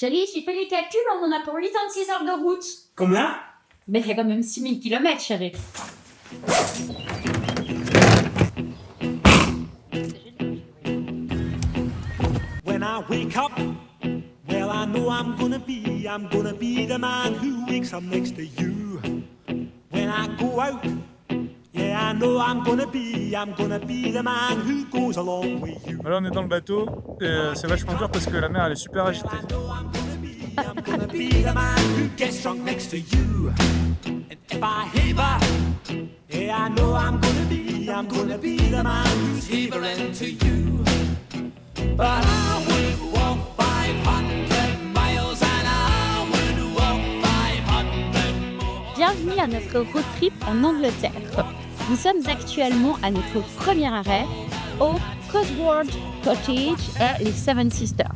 Chérie, j'ai fait les calculs, on en a pour 86 heures de route. Combien? Mais il y a quand même 6000 km, chérie. When I wake up, well, I know I'm gonna be the man who wakes up next to you. When I go out, yeah, I know I'm gonna be the man who goes along with you. Là on est dans le bateau et c'est vachement dur parce que la mer elle est super agitée. I'm gonna be the man who gets drunk next to you. And if I heaver, yeah, I know I'm gonna be the man who's heavering to you. But I would walk 500 miles and I would walk 500 more. Bienvenue à notre road trip en Angleterre. Nous sommes actuellement à notre premier arrêt au Cosworth Cottage et les Seven Sisters.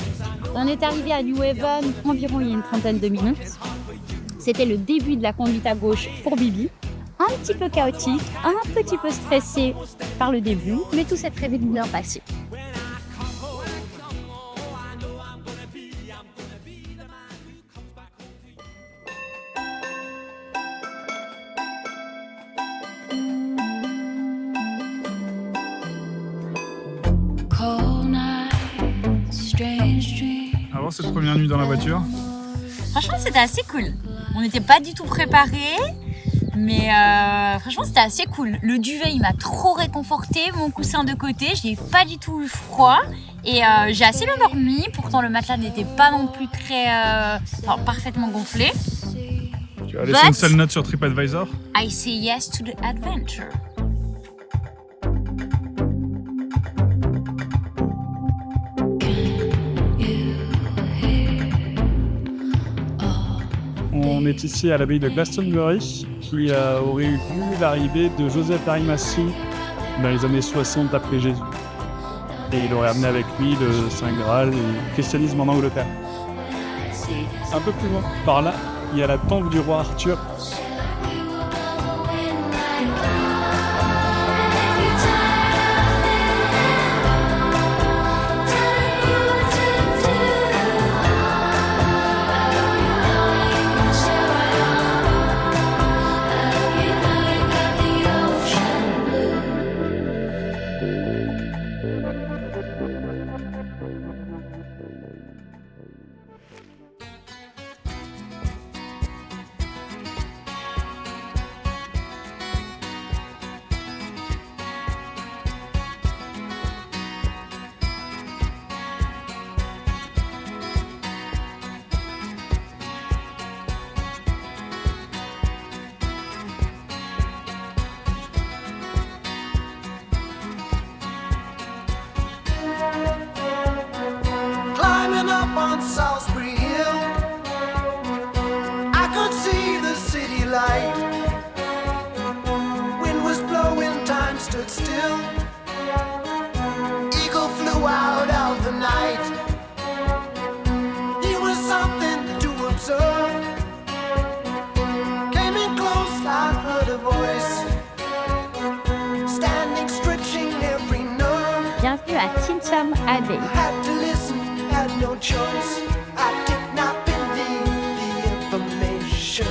On est arrivé à New Haven environ il y a une trentaine de minutes. C'était le début de la conduite à gauche pour Bibi. Un petit peu chaotique, un petit peu stressé par le début, mais tout s'est très vite bien passé. Alors cette première nuit dans la voiture, Franchement, c'était assez cool. On n'était pas du tout préparés, mais franchement, c'était assez cool. Le duvet, il m'a trop réconforté. Mon coussin de côté, je n'ai pas du tout eu froid. Et j'ai assez bien dormi. Pourtant, le matelas n'était pas non plus très parfaitement gonflé. tu as laissé une seule note sur TripAdvisor. I say yes to the adventure. On est ici à l'abbaye de Glastonbury qui aurait vu l'arrivée de Joseph Arimathie dans les années 60 après Jésus. Et il aurait amené avec lui le Saint Graal et le christianisme en Angleterre. C'est un peu plus loin. Par là, il y a la tombe du roi Arthur. Climbing up on Salisbury Hill, I could see the city light. Wind was blowing, time stood still. Eagle flew out of the night. He was something to observe. Came in close, I heard a voice, standing, stretching every nerve. Bienvenue à Tinsham Abbey. Had to listen, had no choice. I did not believe the information.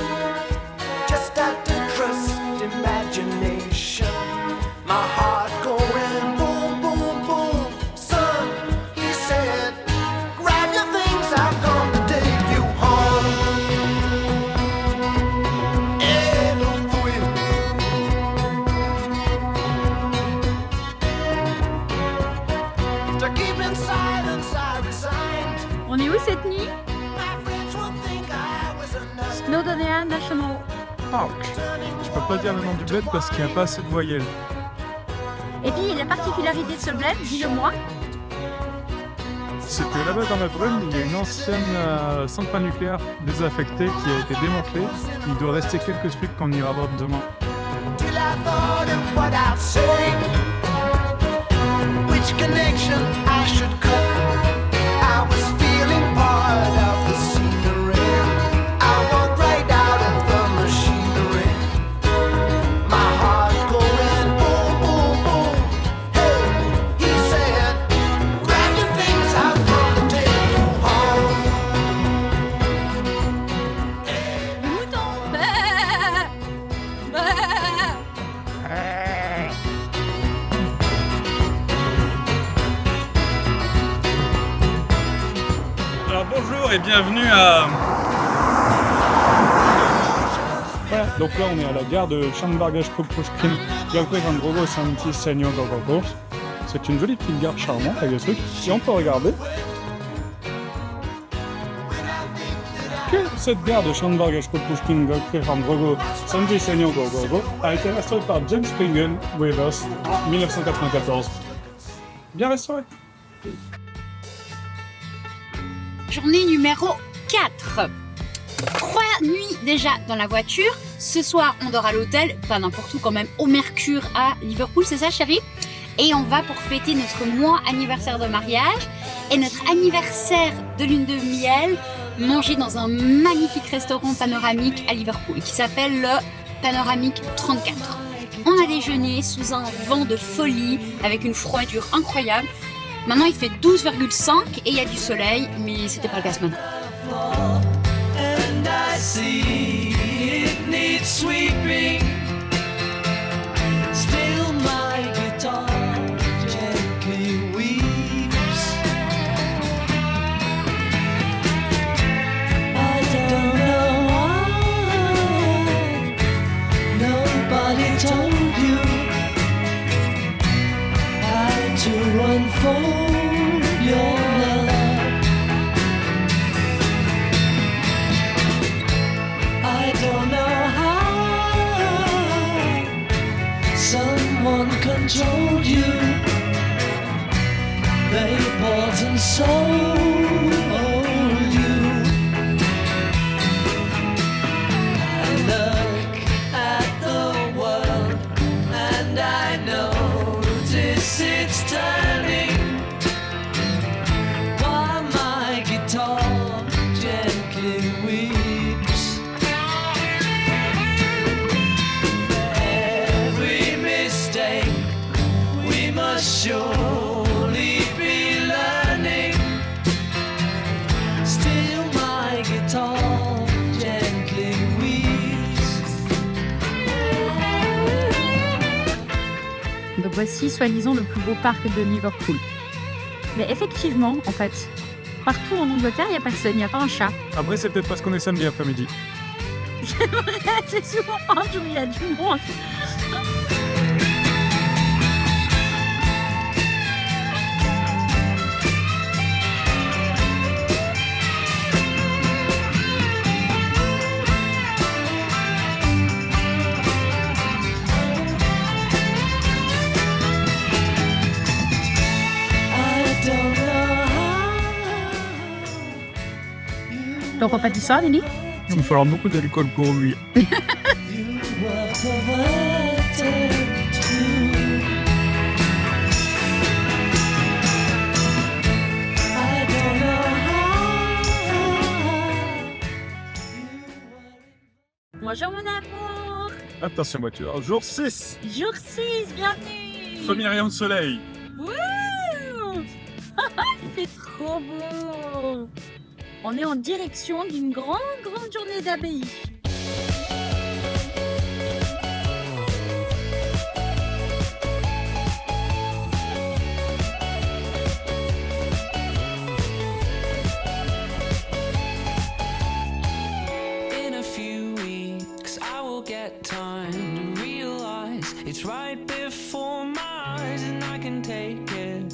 Just had to trust imagination. My heart going boom, boom, boom. Son, he said, grab your things, I've come to take you home. Et non fui. To keep in silence, I resigned. On est où cette nuit? My friends would think I was a nut. Snowdonia National Park. Je peux pas dire le nom du bled parce qu'il n'y a pas assez de voyelles. Et puis la particularité de ce bled, dis-le-moi. C'était là-bas dans la Brune, il y a une ancienne centrale nucléaire désaffectée qui a été démantelée. Il doit rester quelques trucs qu'on ira voir demain. Till I thought of what I'd say, which connection I should cut. I was feeling part of the scenery. I walked right out of the machinery. My heart going boom, boom, boom. Hey, he said, grab your things, I've come to take you home. Alors bonjour et bienvenue à... Voilà, donc là on est à la gare de Sandbergas Kopushkin Gagrevangrogo Santi Senyo Gogogo. C'est une jolie petite gare charmante avec des trucs, si on peut regarder. Que cette gare de Sandbergas Kopushkin Gagrevangrogo Santi Senyo Gogogo a été restaurée par James Pringle Weavers en 1994. Bien restaurée. Journée numéro 4. 3 nuits déjà dans la voiture. Ce soir, on dort à l'hôtel, pas n'importe où quand même, au Mercure à Liverpool, c'est ça chérie? Et on va pour fêter notre mois anniversaire de mariage et notre anniversaire de lune de miel, manger dans un magnifique restaurant panoramique à Liverpool qui s'appelle le Panoramique 34. On a déjeuné sous un vent de folie avec une froidure incroyable. Maintenant il fait 12,5 et il y a du soleil, mais c'était pas le cas ce matin. And I see it needs sweeping. Still my guitar gently weeps. I don't know why nobody told you how to unfold your love. I don't know how someone controlled you. They bought and sold you. I look at the world and I notice it's turning. While my guitar gently weeps. Every mistake we must surely be learning. Still my guitar gently weeps. Donc voici soi-disant le plus beau parc de Liverpool. Mais effectivement, en fait, partout en Angleterre, il n'y a personne, il n'y a pas un chat. Après c'est peut-être parce qu'on est samedi après-midi. C'est vrai, c'est souvent un jour, il y a du monde. I don't know how Donc on pas dit ça, Nelly? Il va falloir beaucoup d'alcool pour lui. you were perverted too. I don't know how. Bonjour mon amour. Attention voiture, jour 6, Jour 6, bienvenue. premier rayon de soleil. Wouh. Il fait trop beau. On est en direction d'une grande journée d'abbaye. In a few weeks, I will get time to realize it's right before my eyes, and I can take it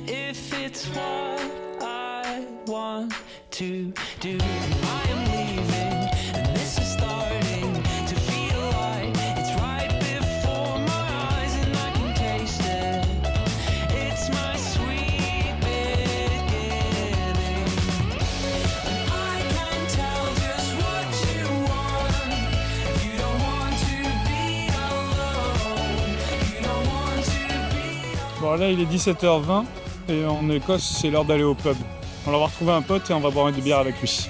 if it's what I want to do. I am leaving, and this is starting to feel like it's right before my eyes, and I can taste it. It's my sweet beginning. And I can tell just what you want. You don't want to be alone. You don't want to be Bon là il est 17h20 et en Écosse c'est l'heure d'aller au pub. On va retrouver un pote et on va boire une bière avec lui.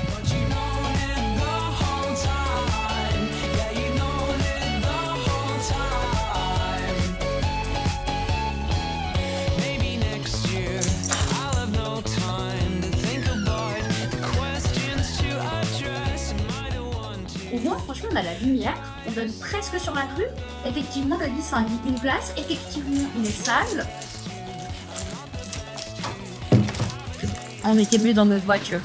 But you known it the whole time. Yeah, you known it the whole time. Maybe next year I'll have no time to think about the questions to address. Am I the one to? Au moins, franchement, on a la lumière, on donne presque sur la rue. Effectivement, David s'indique une place. Effectivement, une salle. On était mieux dans notre voiture.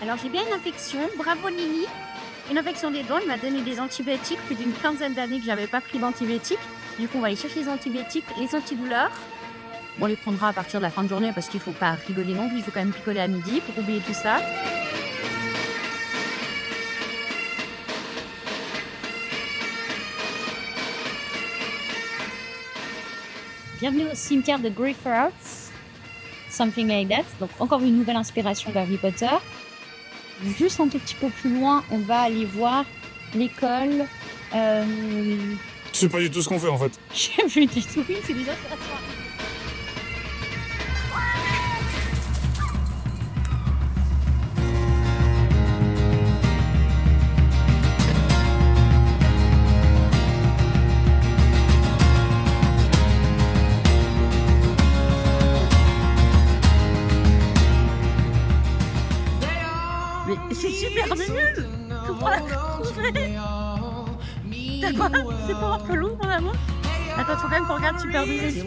Alors j'ai bien une infection, bravo Lily. Une infection des dents, il m'a donné des antibiotiques, plus d'une quinzaine d'années que j'avais pas pris d'antibiotiques. Du coup on va aller chercher les antibiotiques, les antidouleurs. On les prendra à partir de la fin de journée parce qu'il faut pas rigoler non plus, il faut quand même picoler à midi pour oublier tout ça. Bienvenue au cimetière de Gryffindor, something like that. Donc encore une nouvelle inspiration d'Harry Potter. Juste un tout petit peu plus loin, on va aller voir l'école. C'est pas du tout ce qu'on fait en fait. J'ai vu du tout, oui, c'est des inspirations. Mais c'est super nul! Comment la trouver? C'est quoi? C'est pas un peu lourd mon amour? Attends, faut quand même qu'on regarde super nul.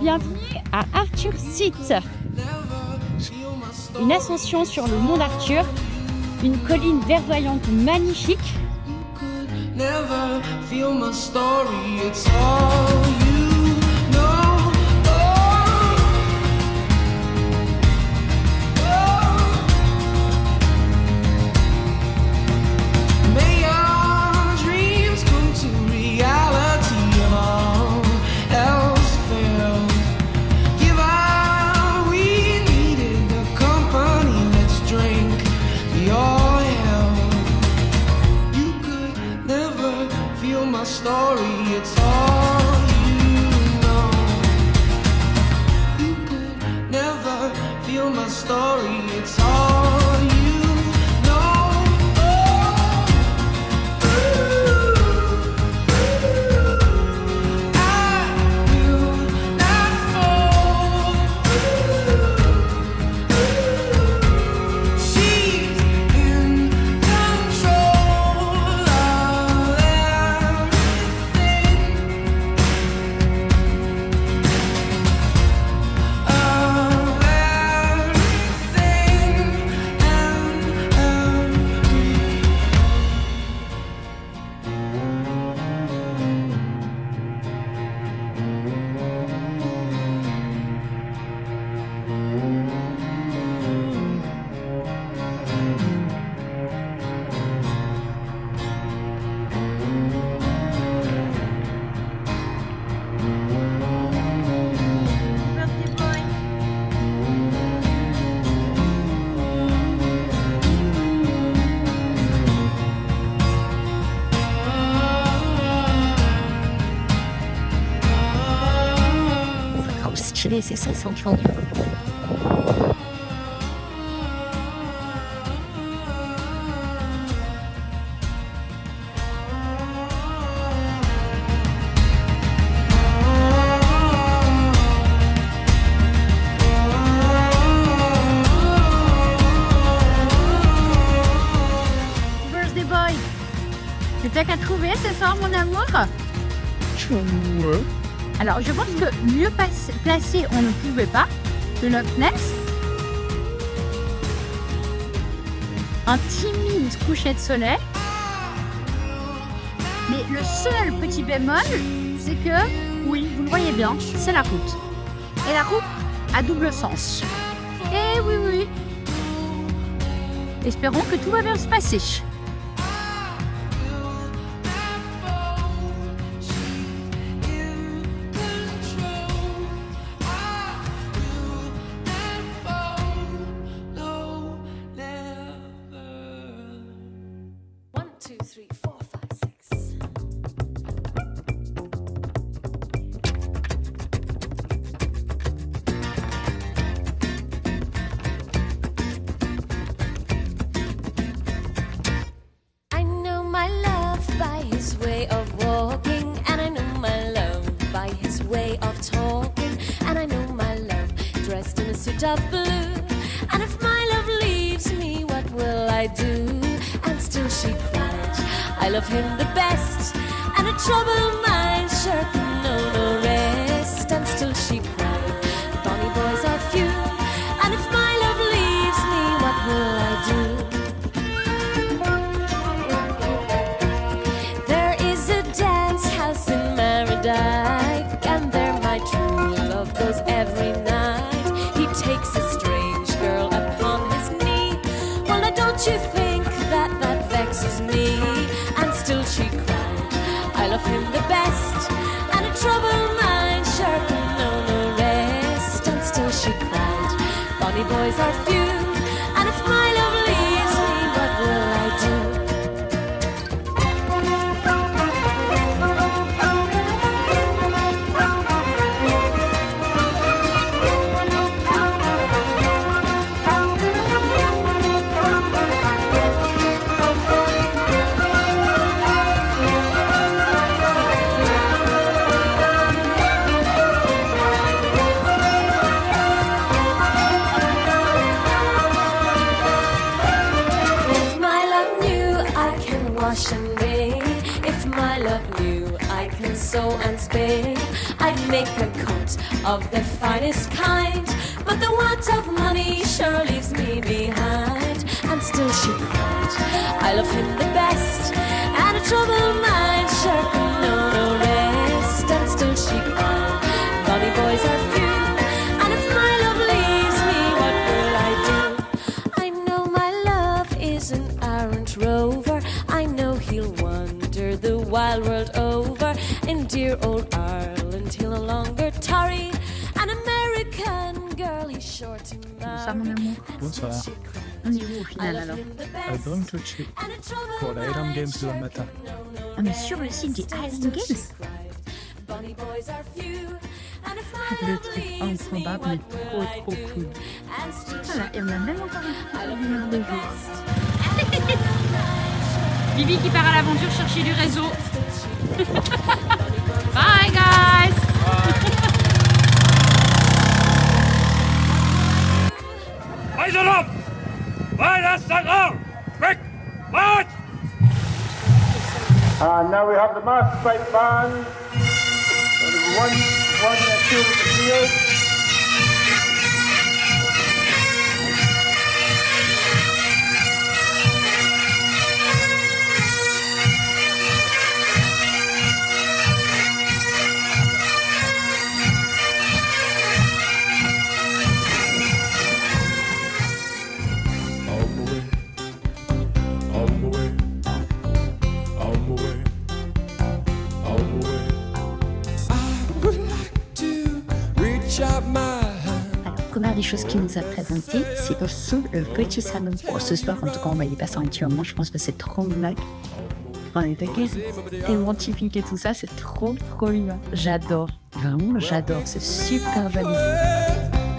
Bienvenue à Arthur Seat. Une ascension sur le mont d'Arthur, une colline verdoyante magnifique. Never feel my story, it's all you know. May our dreams come to reality and all else failed. Give all we needed the company, let's drink your hell. You could never feel my story, it's all you know. You could never feel my story, it's all you know. I will not fall. She's in control of everything. Of everything and everything. Birthday boy. Trop stylé, c'est ça, c'est trop. Birthday boy. C'est toi qui as trouvé ce soir, mon amour? Ouais. Alors, je pense que mieux placé, on ne pouvait pas. le Loch Ness. Un timide coucher de soleil. Mais le seul petit bémol, c'est que, oui, vous le voyez bien, c'est la route. Et la route a double sens. Et oui. Espérons que tout va bien se passer. I know my love by his way of walking, and I know my love by his way of talking, and I know my love dressed in a suit of blue. And if my love leaves me, what will I do? And still she cried, I love him the best, and a troubled mind sure can know no rest. And still she cried, bonny boys are few, and if my love leaves me, what will I do? There is a dance house in Mardyke, and there my true love goes every night. He takes a strange girl upon his knee. Well, now don't you think that that vexes me? And still she cried, I love him the best, and a troubled mind sure can know no rest. And still she cried, bonny boys are few, and if my love leaves me, what will I do? If my love knew I can wash and bathe, if my love knew I can sew and spin, I'd make a coat of the finest kind. But the want of money sure leaves me behind. And still she cried, I love him the best, and a troubled mind sure can know no rest. And still she cried, bonny boys are few, and if my love leaves me, what will I do? I know my love is an errant rover, I know he'll wander the wild world over. In dear old Ireland he'll no longer tarry, an American girl he's sure to Ça, mon marry. amour. Bonsoir. On est où au final alors? Album tout de suite pour la Highland Games de la matin. On est sur le site des Highland Games. Le truc improbable, mais trop cool. Voilà, et on a même encore une lumière de jour. Bibi qui part à l'aventure chercher du réseau. Bye guys. Rise up! Right, that's the goal! Quick, march! And now we have the mass fight band. One and two with the field. Première des choses qu'il nous a présentées, c'est aussi le petit salon pour ce soir. En tout cas, on va y passer un petit moment. Je pense que c'est trop bien. On est d'accord, tellement typique et tout ça, c'est trop bien. J'adore, vraiment j'adore, c'est super joli.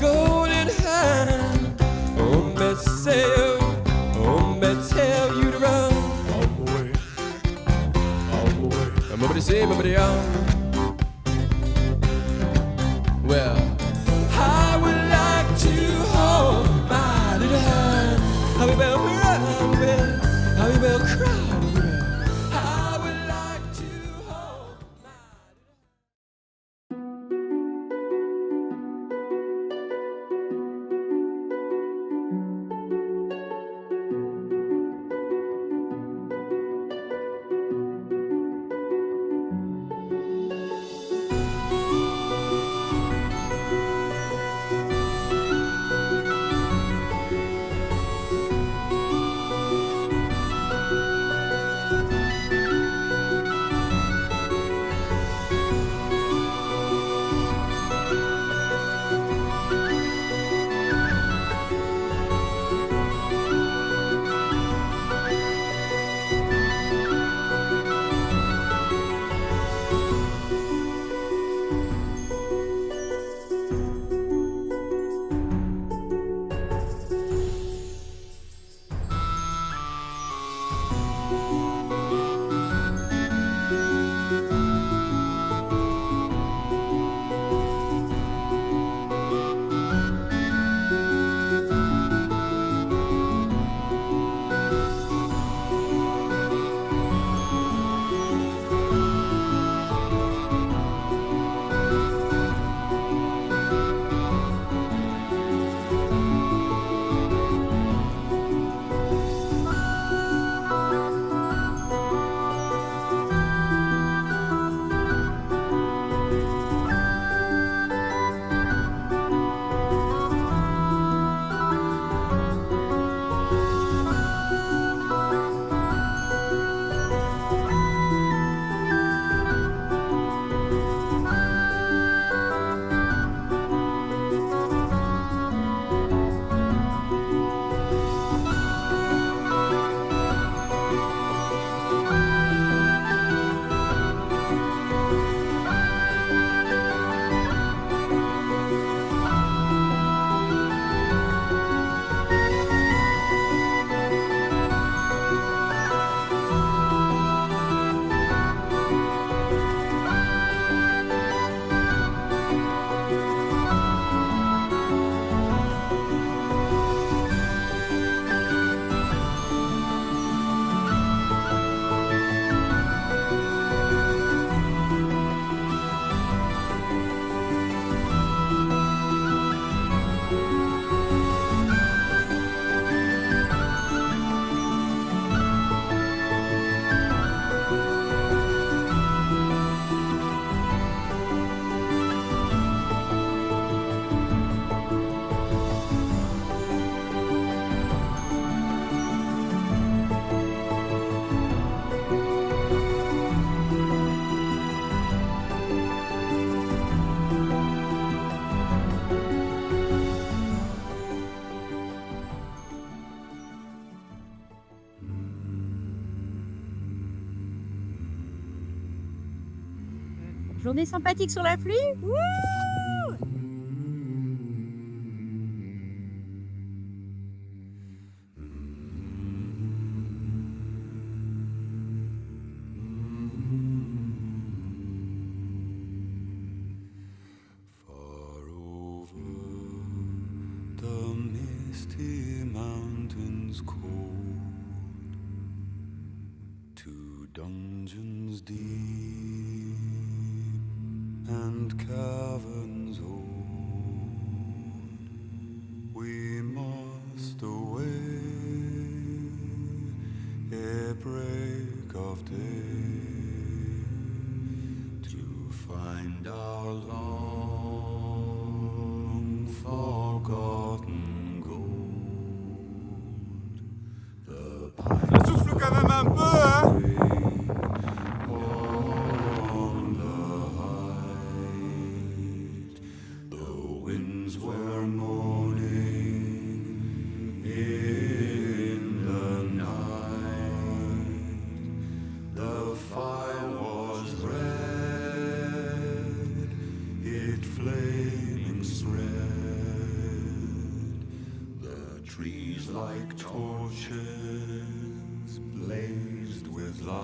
Golden hand, oh, let's say, oh, let's tell you to run. All the way, nobody say, nobody well, I would like to hold my little hand. I will run, I will cry. I would like to hold my journée sympathique sur la pluie. Wouh! Dungeons deep and caverns old, we must away ere break of day to find our long forgotten gold. Ça souffle quand même un peu, hein? Like torches blazed with light.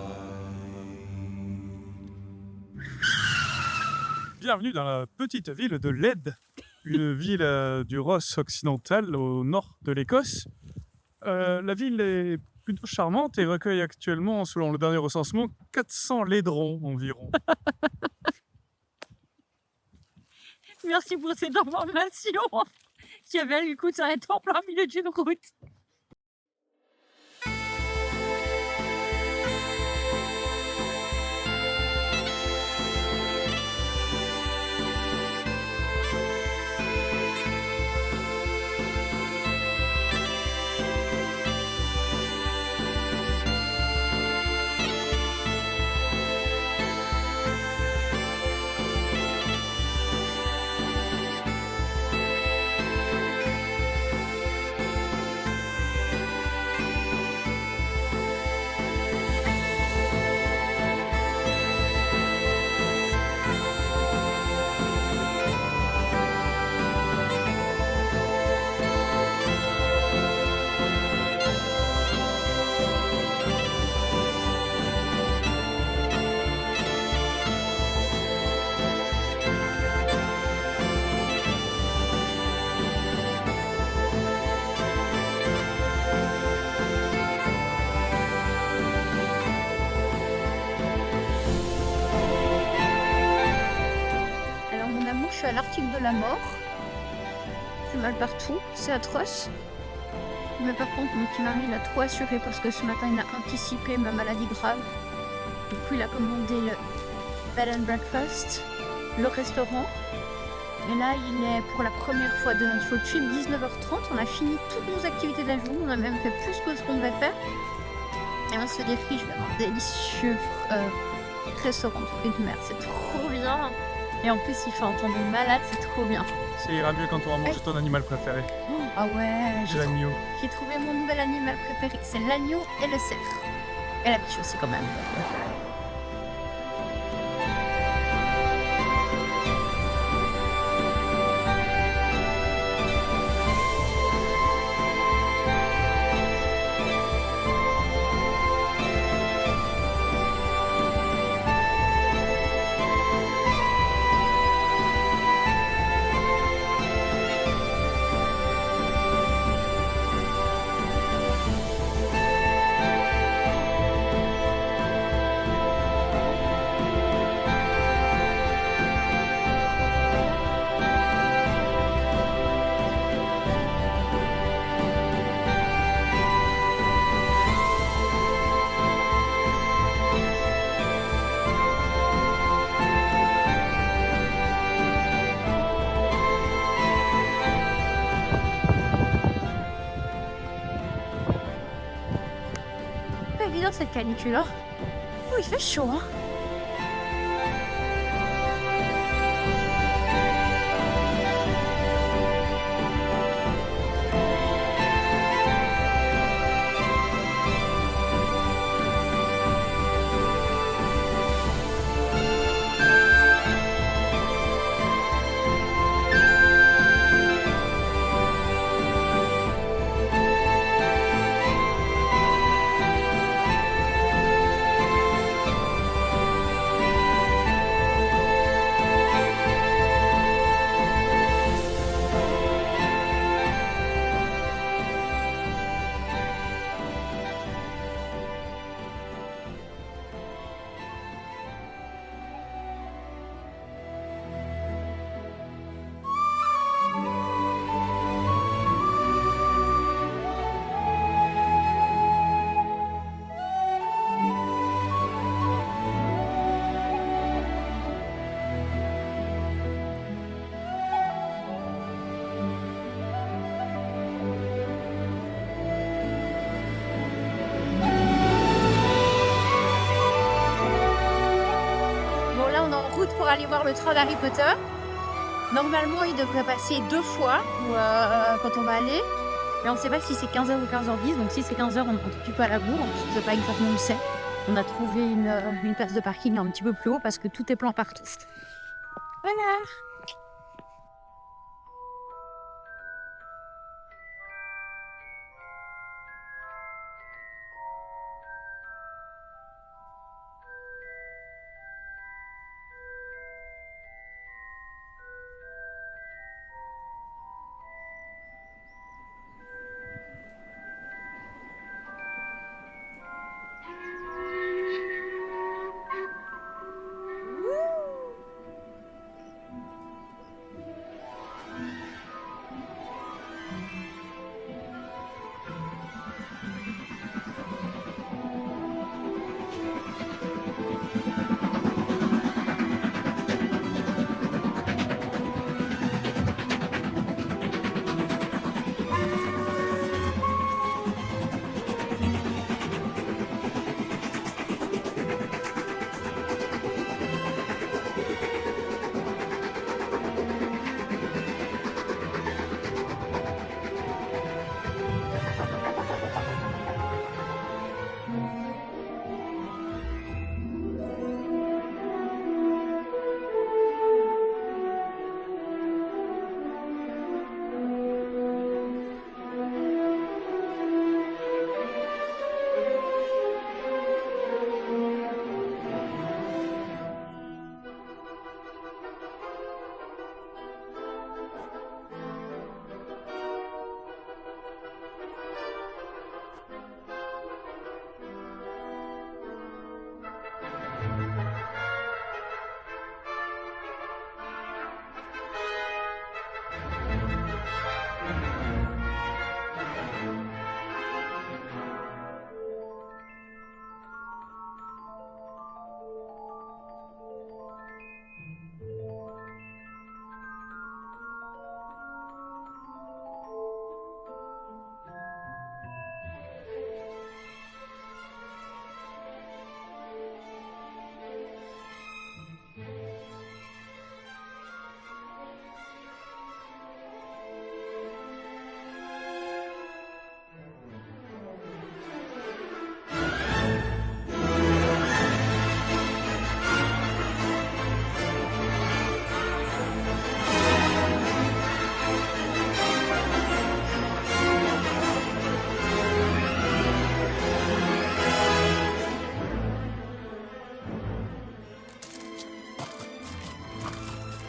Bienvenue dans la petite ville de Led, une ville du Ross occidental au nord de l'Écosse. La ville est plutôt charmante et recueille actuellement, selon le dernier recensement, 400 laiderons environ. Merci pour cette information qui avait du coup s'arrêter en plein milieu d'une route. Je suis à l'article de la mort. J'ai mal partout, c'est atroce. Mais par contre, mon petit mari l'a trop assuré parce que ce matin, il a anticipé ma maladie grave. Du coup, il a commandé le bed and breakfast, le restaurant. Et là, il est pour la première fois de notre road trip, 19h30. On a fini toutes nos activités de la journée. On a même fait plus que ce qu'on devait faire. Et on se dirige vers un délicieux restaurant de fruits de mer. C'est trop bien. Et en plus, il fait entendre malade, c'est trop bien. Ça ira mieux quand on aura mangé ton animal préféré. Ah ouais, l'agneau. J'ai trouvé mon nouvel animal préféré, c'est l'agneau et le cerf. Et la biche aussi quand même. Pas évident cette canicule, hein. Oh, il fait chaud, hein. aller voir le train d'Harry Potter. Normalement, il devrait passer 2 fois quand on va aller. Mais on ne sait pas si c'est 15h ou 15h10. Donc si c'est 15h, on rentre plus à la bourre. On ne sait pas exactement où c'est. On a trouvé une place de parking un petit peu plus haut parce que tout est plein partout. Voilà.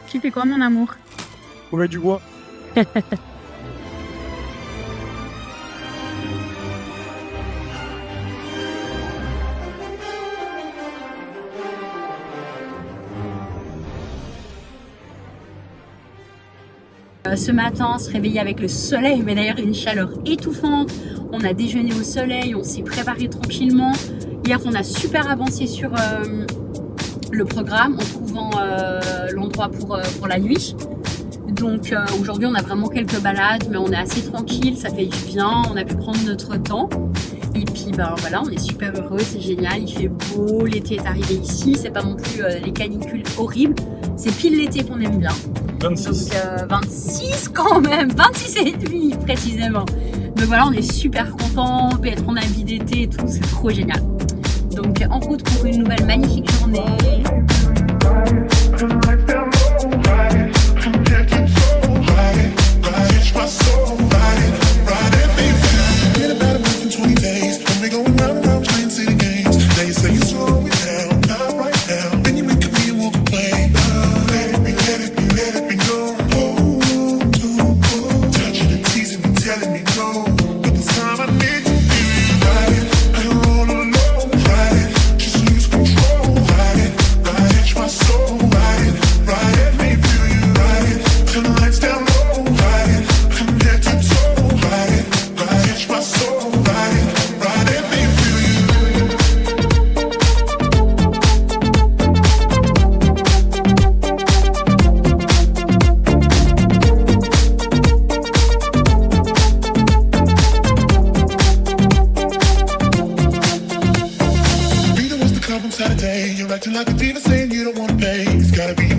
Tu fais quoi, mon amour? Trouver du bois. Ce matin, se réveiller avec le soleil, mais d'ailleurs une chaleur étouffante. On a déjeuné au soleil, on s'est préparé tranquillement. Hier, on a super avancé sur le programme en trouvant l'endroit pour la nuit. Donc aujourd'hui, on a vraiment quelques balades, mais on est assez tranquille, ça fait du bien, on a pu prendre notre temps. Et puis voilà, on est super heureux, c'est génial, il fait beau, l'été est arrivé ici, c'est pas non plus les canicules horribles, c'est pile l'été qu'on aime bien. 26. Donc 26 quand même, 26 et demi précisément. Donc voilà, on est super contents, on peut être en habit d'été et tout, c'est trop génial. Donc en route pour une nouvelle magnifique journée. Saturday, you're acting like a diva saying you don't wanna pay. It's gotta be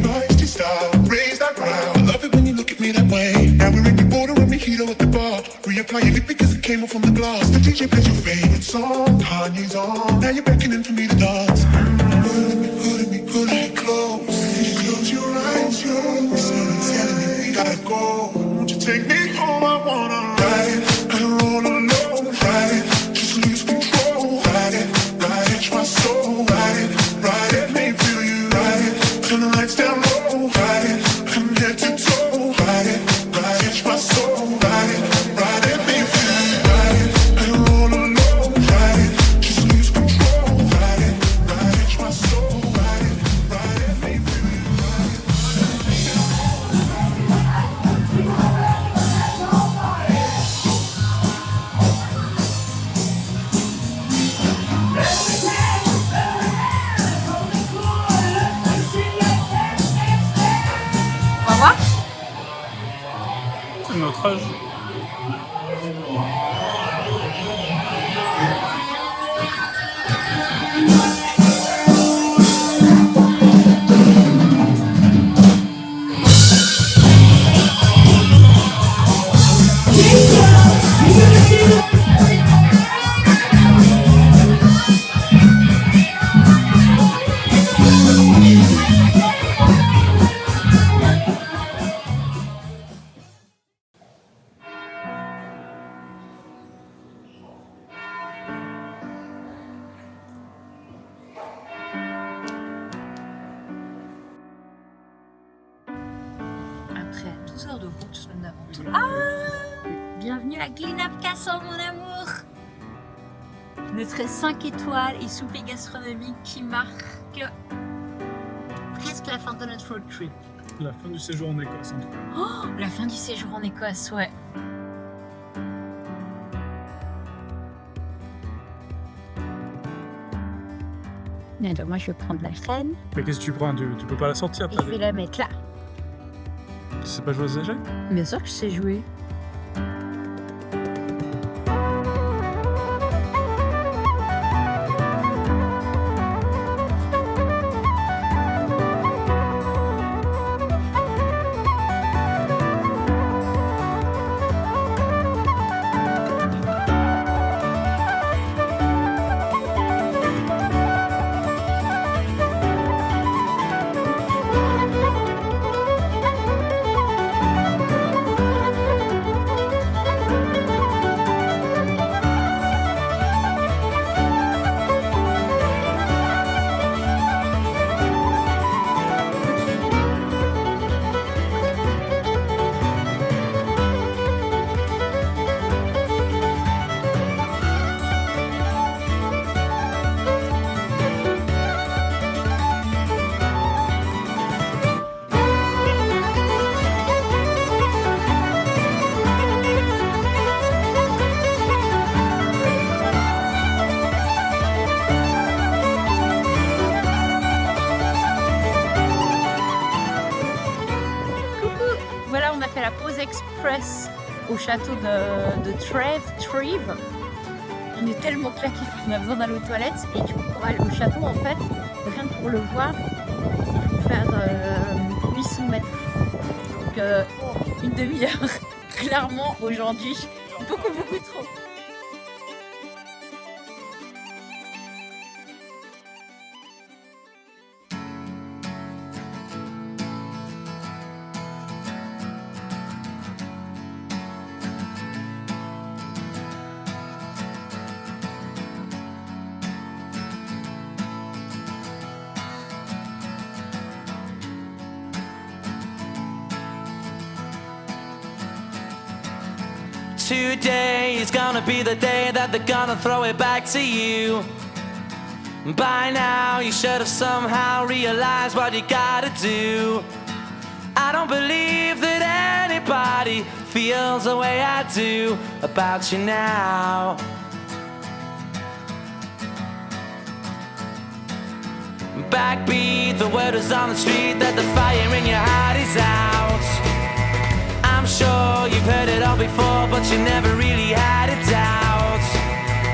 mojito at the bar. Reapply your lip because it came off from the glass. The DJ plays your favorite song, Kanye's on. Now you're beckoning for me to dance. Pulling me close. Close your eyes, someone's telling me we gotta go. Won't you take me home? I wanna ride it. I don't roll alone. Ride it, just lose control. Ride it, catch my soul. Ride it, make me feel you. Ride it, turn the lights down low. Ride it, from head to toe. Ride it, catch my soul. Ride it, make me feel you. Ride it, I don't roll alone. Ride it, just lose control. Ride it, catch my soul. Ride it, make me feel you. On va voir. C'est notre âge. Après 12 heures de route, nous avons tout. Ah, bienvenue à Gleanup Castle, mon amour. Notre 5 étoiles et souper gastronomique qui marque presque la fin de notre road trip. La fin du séjour en Écosse, en tout cas. Oh, la fin du séjour en Écosse, ouais. Alors, moi, je vais prendre la chaîne. Mais qu'est-ce que tu prends? Tu peux pas la sortir, Je vais la mettre là. Tu sais pas jouer aux échecs? Bien sûr que je sais jouer. La pause express au château de Trèves. On est tellement claqués qu'on a besoin d'aller aux toilettes et du coup pour aller au château en fait, rien que pour le voir, il faut faire 800 mètres. Donc une demi-heure, clairement aujourd'hui, beaucoup trop. Today is gonna be the day that they're gonna throw it back to you. By now you should have somehow realized what you gotta do. I don't believe that anybody feels the way I do about you now. Backbeat, the word is on the street that the fire in your heart is out. I'm sure you've heard it all before, but you never really had a doubt.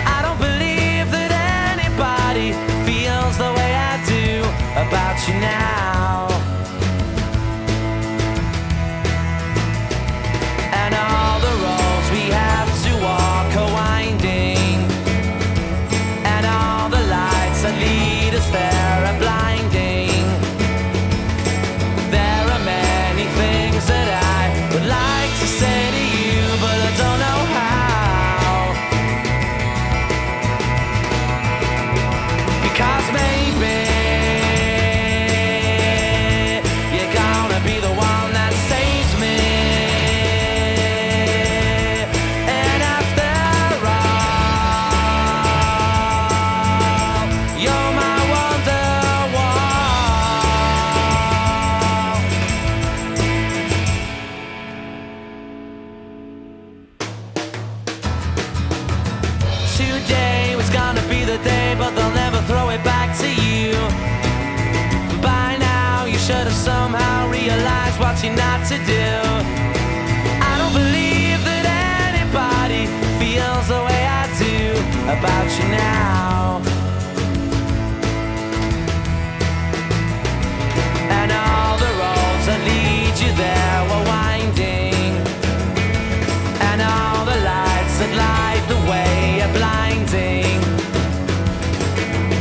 I don't believe that anybody feels the way I do about you now. And all the the day, but they'll never throw it back to you. By now, you should have somehow realized what you're not to do. I don't believe that anybody feels the way I do about you now. And all the roads that lead you there were winding, and all the lights that light the way are blinding.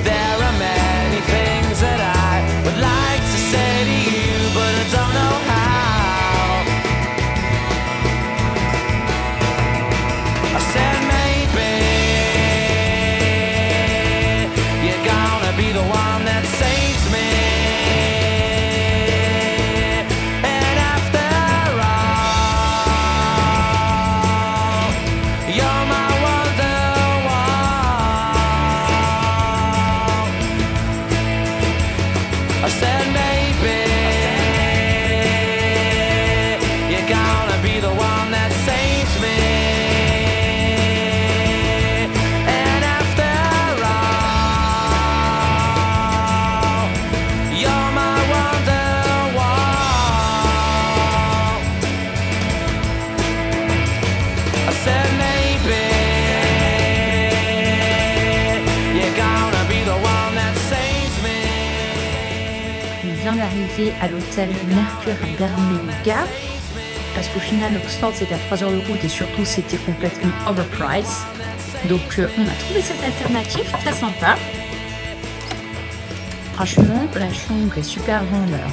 There are many things that I would like to say to you, but I don't know how. I said maybe you're gonna be the one that saves me. And after all, you're my wonderwall. I said maybe you're gonna be the one that saves me. And after all, you're my wonderwall. I said maybe you're gonna be the one that saves me. On vient d'arriver à l'hôtel Mercure à Birmingham parce qu'au final Oxford c'était à 3 heures de route et surtout c'était complètement overpriced. Donc on a trouvé cette alternative très sympa. Franchement la chambre est super grande, alors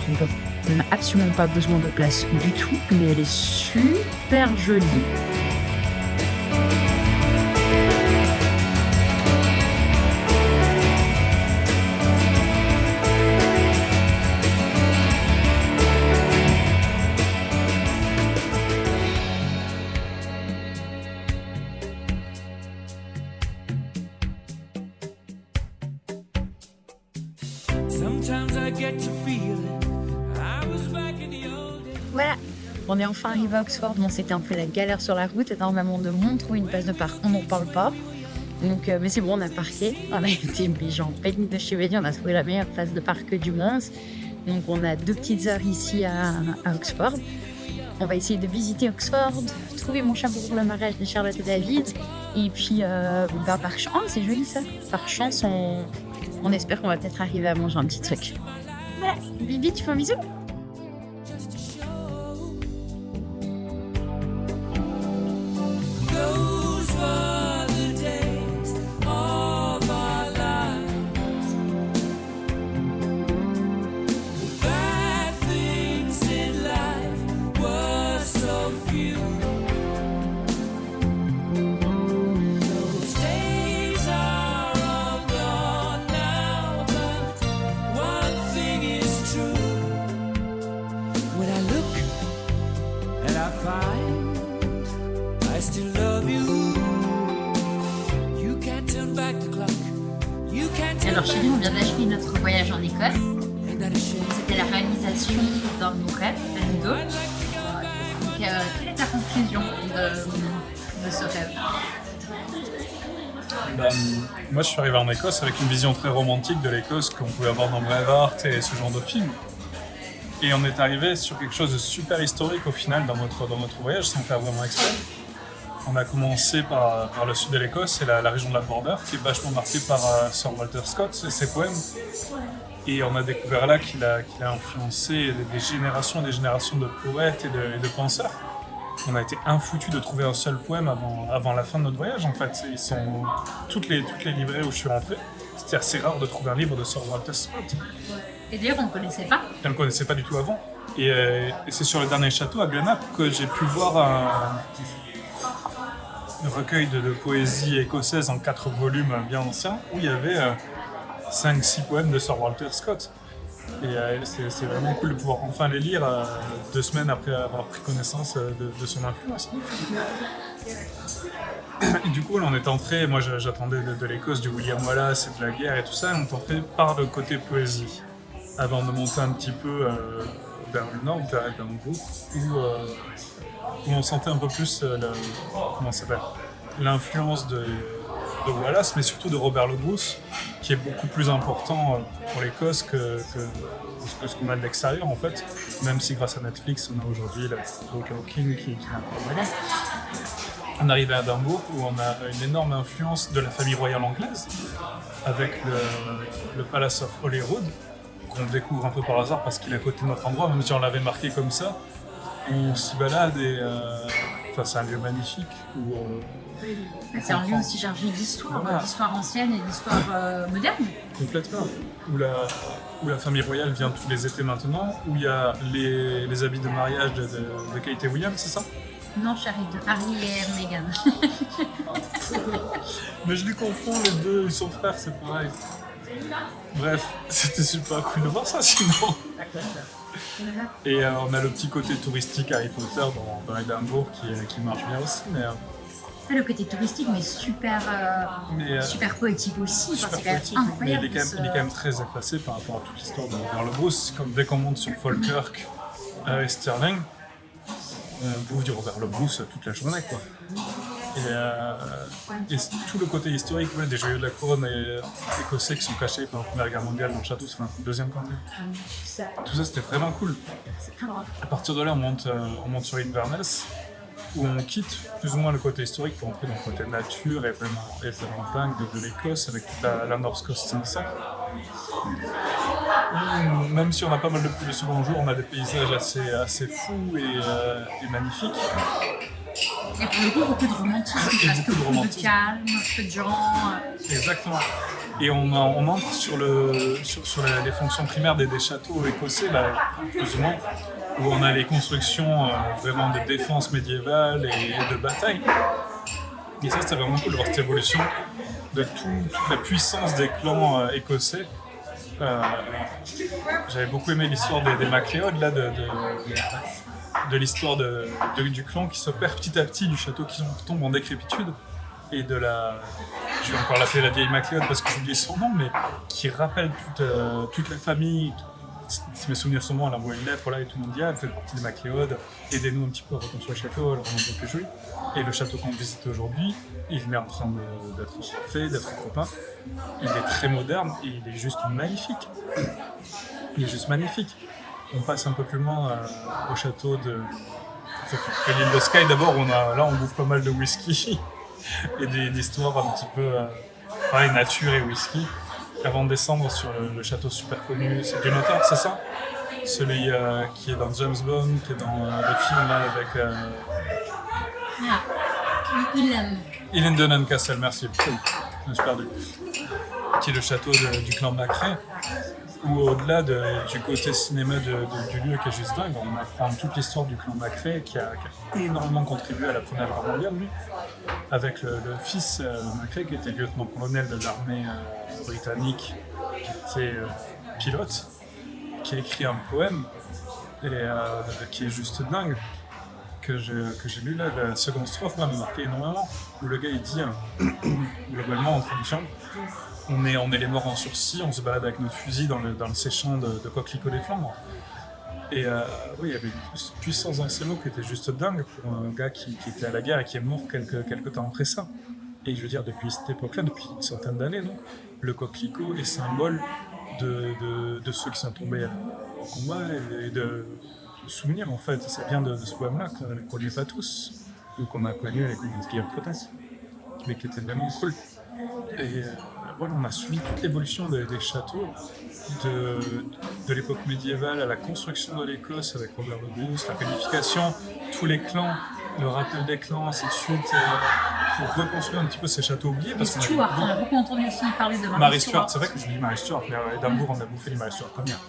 on n'a absolument pas besoin de place du tout, mais elle est super jolie. Sometimes I get to feeling I was back in the old days. Voilà, on est enfin arrivé à Oxford. Bon, c'était un peu la galère sur la route, énormément de monde, trouver une place de parc, on n'en parle pas. Donc, mais c'est bon, on a parqué. On a été obligé en panique de chevalier, on a trouvé la meilleure place de parc du monde. Donc, on a 2 petites heures ici à Oxford. On va essayer de visiter Oxford, trouver mon chapeau pour le mariage de Charlotte et David. Et puis, par chance, oh, c'est joli ça. Par chance, on espère qu'on va peut-être arriver à manger un petit truc. Voilà, Bibi, tu fais un bisou? Those were the days of our lives. The bad things in life were so few. Those days are all gone now, but one thing is true. When I look and I find I still love you. You can't turn back the clock. You can't turn Alors chez nous, on vient d'achever notre voyage en Écosse. Ain't that a shame? C'était la réalisation d'un de nos rêves, à nous deux. Donc, quelle est ta conclusion de ce rêve? Moi, je suis arrivé en Écosse avec une vision très romantique de l'Écosse qu'on pouvait avoir dans Braveheart et ce genre de film. Et on est arrivé sur quelque chose de super historique au final dans notre voyage, sans faire vraiment exprès. On a commencé par le sud de l'Écosse et la région de la Border, qui est vachement marquée par Sir Walter Scott et ses poèmes. Et on a découvert là qu'il a influencé des générations et des générations de poètes et de penseurs. On a été infoutus de trouver un seul poème avant la fin de notre voyage en fait. Ils sont toutes les librairies où je suis rentré. C'était assez rare de trouver un livre de Sir Walter Scott. Et d'ailleurs, on ne connaissait pas. Je ne le connaissais pas du tout avant. Et c'est sur le dernier château à Glenap que j'ai pu voir un recueil de poésie écossaise en 4 volumes bien anciens où il y avait 5-6 poèmes de Sir Walter Scott. Et c'est vraiment cool de pouvoir enfin les lire 2 semaines après avoir pris connaissance de son influence. Et du coup, là, on est entré, moi j'attendais de l'Écosse, du William Wallace et de la guerre et tout ça, et on est entré par le côté poésie, avant de monter un petit peu vers le nord, vers Edinburgh, où on sentait un peu plus l'influence Wallace, mais surtout de Robert le Bruce, qui est beaucoup plus important pour l'Écosse que ce qu'on a de l'extérieur en fait, même si grâce à Netflix on a aujourd'hui le King qui est un peu. On arrive à Édimbourg où on a une énorme influence de la famille royale anglaise avec le Palace of Holyrood qu'on découvre un peu par hasard parce qu'il est à côté de notre endroit, même si on l'avait marqué comme ça. On s'y balade et c'est un lieu magnifique où c'est un lieu aussi chargé d'histoire, d'histoire ancienne et d'histoire moderne. Complètement. Où la famille royale vient tous les étés maintenant, où il y a les habits de mariage de Kate et William, c'est ça? Non, chérie, de Harry et Meghan. Mais je les confonds les deux, ils sont frères, c'est pareil. Bref, c'était super cool de voir ça sinon. Et on a le petit côté touristique Harry Potter dans Édimbourg qui marche bien aussi. Mais, le côté touristique, mais super poétique aussi. Super c'est poétique, mais il est quand même très effacé par rapport à toute l'histoire de Robert le Bruce. Comme dès qu'on monte sur Falkirk et Stirling, on vous dire Robert le Bruce toute la journée, quoi. Et tout le côté historique des joyaux de la couronne écossais qui sont cachés pendant la Première Guerre mondiale dans le château, c'est le deuxième camp. Tout ça c'était vraiment cool. À partir de là, on monte sur Inverness, où on quitte plus ou moins le côté historique pour entrer dans le côté nature et vraiment dingue de l'Écosse avec toute la North Coast 500. Même si on a pas mal de pluie le second jour, on a des paysages assez fous et magnifiques. Et pour le coup, beaucoup de romantisme, parce que beaucoup de calme, peu de gens. Exactement. Et on entre sur les fonctions primaires des châteaux écossais, plus ou moins, où on a les constructions vraiment de défense médiévale et de bataille. Et ça, c'était vraiment cool de voir cette évolution de toute la puissance des clans écossais. J'avais beaucoup aimé l'histoire des MacLeod, là, de l'histoire du clan qui se perd petit à petit, du château qui tombe en décrépitude, et je vais encore l'appeler la vieille MacLeod parce que j'oublie son nom, mais qui rappelle toute la famille. Si mes souvenirs sont bons, elle envoie une lettre là et tout le monde dit elle fait partie des MacLeod, aidez-nous un petit peu à reconstruire le château, alors on est un peu plus joli. Et le château qu'on visite aujourd'hui, il est en train d'être fait, d'être copain. Il est très moderne et il est juste magnifique. Il est juste magnifique. On passe un peu plus loin au château de l'île de Skye d'abord, on bouffe pas mal de whisky et des histoires un petit peu pareil, nature et whisky, avant de descendre sur le château super connu, c'est du Notar, c'est ça? Celui qui est dans James Bond, qui est dans le film là avec... Hillenden Castle, merci. Je me suis perdu. Qui est le château du clan Macrae, où au-delà du côté cinéma du lieu qui est juste dingue, on apprend toute l'histoire du clan Macrae qui a énormément contribué à la Première Guerre mondiale, lui, avec le fils Macrae qui était lieutenant-colonel de l'armée britannique, qui était pilote, qui a écrit un poème et qui est juste dingue. Que j'ai lu là, la seconde strophe m'a marqué énormément, où le gars il dit, globalement en traduction, on est les morts en sursis, on se balade avec notre fusil dans le séchant de Coquelicot des Flandres. Et oui, il y avait une puissance dans ces mots qui était juste dingue pour un gars qui était à la guerre et qui est mort quelques temps après ça. Et je veux dire, depuis cette époque-là, depuis une centaine d'années, donc, le Coquelicot est symbole de ceux qui sont tombés au combat et de souvenirs en fait. Ça vient de ce poème-là qu'on ne connaît pas tous, ou qu'on a connu avec Guillaume Protès, mais qui était vraiment cool. Et voilà, on a suivi toute l'évolution des châteaux, de l'époque médiévale à la construction de l'Écosse avec Robert le Bruce, la qualification, tous les clans, le rappel des clans, ainsi de suite, pour reconstruire un petit peu ces châteaux oubliés. Parce qu'on Stuart, on a beaucoup entendu aussi parler de Mary Stuart. C'est vrai que je dis Mary Stuart, mais à Édimbourg, on a bouffé les Mary Stuart première.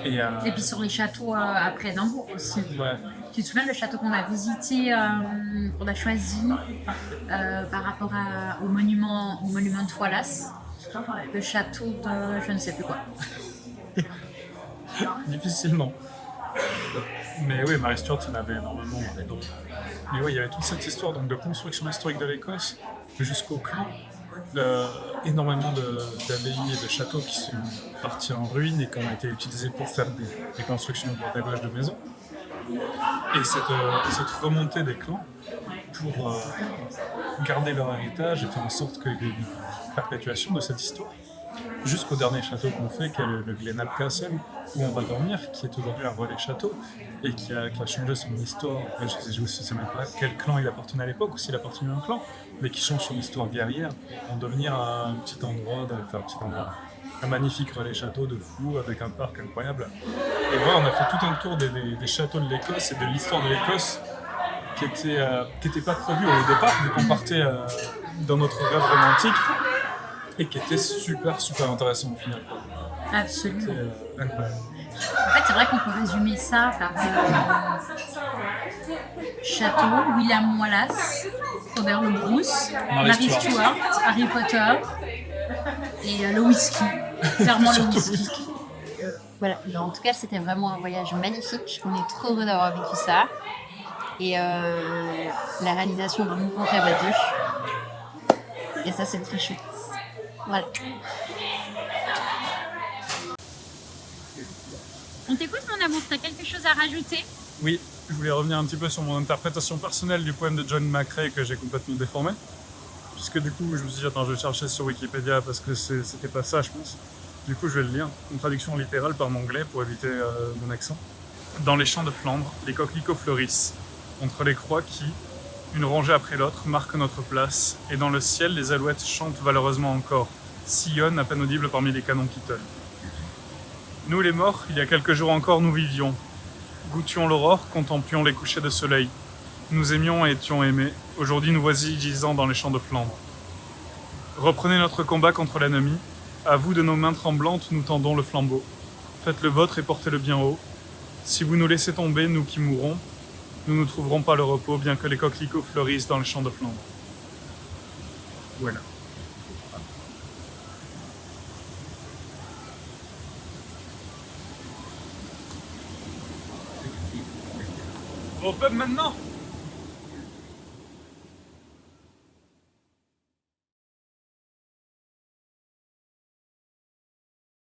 Et puis sur les châteaux après Édimbourg aussi. Ouais. Tu te souviens le château qu'on a visité, qu'on a choisi par rapport au monument de Wallace, le château de je ne sais plus quoi. Difficilement. Mais oui, Mary Stuart, il y en avait énormément. Mais oui, il y avait toute cette histoire donc, de construction historique de l'Écosse jusqu'au clan. Énormément d'abbayes et de châteaux qui sont partis en ruine et qui ont été utilisés pour faire des constructions de droite à gauche de maisons. Et cette remontée des clans pour garder leur héritage et faire en sorte qu'il y ait une perpétuation de cette histoire. Jusqu'au dernier château qu'on fait, qui est le Glenab Castle, où on va dormir, qui est aujourd'hui un relais château, et qui a changé son histoire. Je ne sais même pas quel clan il appartenait à l'époque, ou s'il appartenait à un clan, mais qui change son histoire guerrière pour en devenir un petit endroit, un magnifique relais château de fou, avec un parc incroyable. Et voilà, on a fait tout un tour des châteaux de l'Écosse et de l'histoire de l'Écosse, qui était pas prévu au départ, vu qu'on partait dans notre rêve romantique, et qui était super intéressant au final. Absolument. C'était incroyable. En fait, c'est vrai qu'on peut résumer ça par Château, William Wallace, Robert le Bruce, Mary Stuart, Harry Potter et le whisky. Clairement le whisky. Voilà, en tout cas, c'était vraiment un voyage magnifique. On est trop heureux d'avoir vécu ça. Et la réalisation d'un nouveau rêve à deux. Et ça, c'est très chouette. Voilà. On t'écoute, mon amour, t'as quelque chose à rajouter? Oui, je voulais revenir un petit peu sur mon interprétation personnelle du poème de John McCrae que j'ai complètement déformé. Puisque du coup, je me suis dit, attends, je vais chercher sur Wikipédia parce que c'était pas ça, je pense. Du coup, je vais le lire. Une traduction littérale par anglais pour éviter mon accent. Dans les champs de Flandre, les coquelicots fleurissent. Entre les croix qui, une rangée après l'autre, marquent notre place. Et dans le ciel, les alouettes chantent valeureusement encore, sillonnent à peine audibles parmi les canons qui tonnent. Nous les morts, il y a quelques jours encore, nous vivions. Goûtions l'aurore, contemplions les couchers de soleil. Nous aimions et étions aimés. Aujourd'hui, nous voici gisant dans les champs de Flandre. Reprenez notre combat contre l'ennemi. À vous, de nos mains tremblantes, nous tendons le flambeau. Faites le vôtre et portez-le bien haut. Si vous nous laissez tomber, nous qui mourrons, nous ne trouverons pas le repos, bien que les coquelicots fleurissent dans les champs de Flandre. Voilà. Au pub maintenant ?